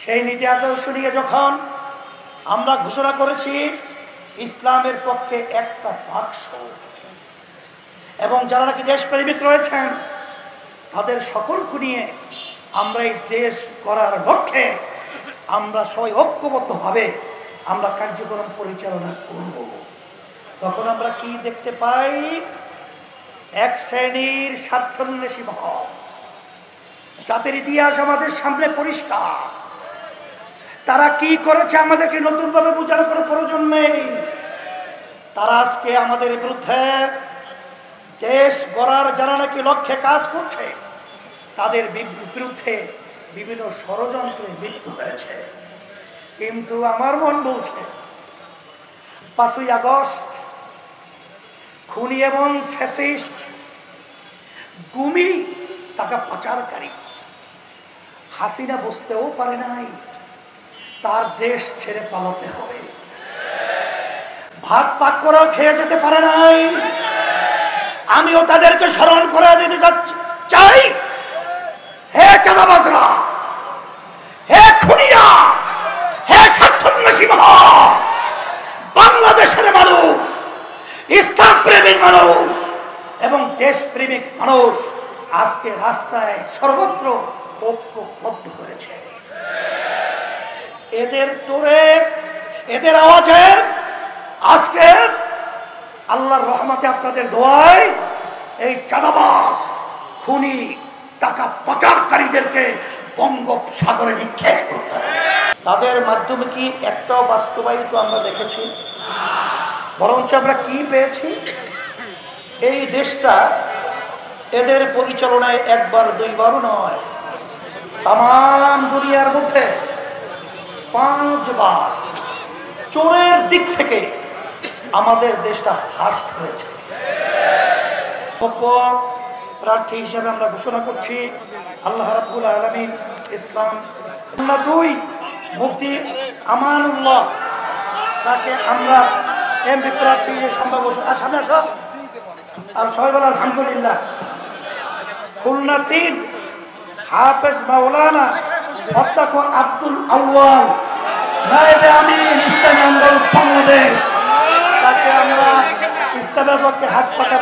সেই নীতি আদর্শ নিয়ে যখন আমরা ঘোষণা করেছি ইসলামের পক্ষে একটা বাক্স, এবং যারা নাকি দেশপ্রেমিক রয়েছেন তাদের সকলকে নিয়ে আমরা এই দেশ গড়ার লক্ষ্যে আমরা সবাই ঐক্যবদ্ধভাবে আমরা কার্যক্রম পরিচালনা করব। তখন আমরা কি দেখতে পাই? এক শ্রেণীর স্বার্থান্বেষী ভাব, জাতির ইতিহাস আমাদের সামনে পরিষ্কার। তারা কি করেছে আমাদেরকে নতুনভাবে বোঝানোর কোনো প্রয়োজন নেই। তারা আজকে আমাদের বিরুদ্ধে দেশ গড়ার যারা নাকি লক্ষ্যে কাজ করছে তাদের বিরুদ্ধে বিভিন্ন ষড়যন্ত্রে লিপ্ত হয়েছে। কিন্তু আমার মন বলছে 5ই আগস্ট খুনি এবং ফ্যাসিস্ট গুমি টাকা পাচারকারী হাসিনা বুঝতেও পারে নাই তার দেশ ছেড়ে পালাতে হবে। ভাত পাক করেও খেয়ে যেতে পারে নাই। আমিও তাদেরকে স্মরণ করে দিতে চাই, হে চাঁদাবাজরা, হে খুনিরা, হে স্বার্থান্বেষী ভাব, বাংলাদেশের মানুষ, ইসলাম প্রেমিক মানুষ এবং দেশপ্রেমিক মানুষ আজকে রাস্তায় সর্বত্র ঐক্যবদ্ধ হয়েছে। এদের তোরে, এদের আওয়াজে আজকে আল্লাহর রহমতে আপনাদের দোয়ায় এই চাঁদাবাজ খুনি টাকা পাচারকারীদেরকে বঙ্গোপসাগরে নিক্ষেপ করতে হবে। তাদের মাধ্যমে কি একটাও বাস্তবায়িত আমরা দেখেছি? বরঞ্চ আমরা কি পেয়েছি? এই দেশটা এদের পরিচালনায় একবার দুইবারও নয়, তাম দুনিয়ার মধ্যে 5 বার চোরের দিক থেকে আমাদের দেশটা ফার্স্ট হয়েছে। প্রার্থী হিসেবে আমরা ঘোষণা করছি আল্লাহ রাব্বুল আলামিন ইসলাম 2 মুফতি আমানুল্লাহ, তাকে আমরা এমপি প্রার্থী সম্ভব সামনে আসো। আর সবাই বলে আলহামদুলিল্লাহ। খুলনা 3 হাফেজ মাওলানা অধ্যক্ষ আব্দুল আউয়াল, নায়েবে আমির ইসলামী আন্দোলন বাংলাদেশ, তাকে আমরা ইসলামের পক্ষে হাত পাকা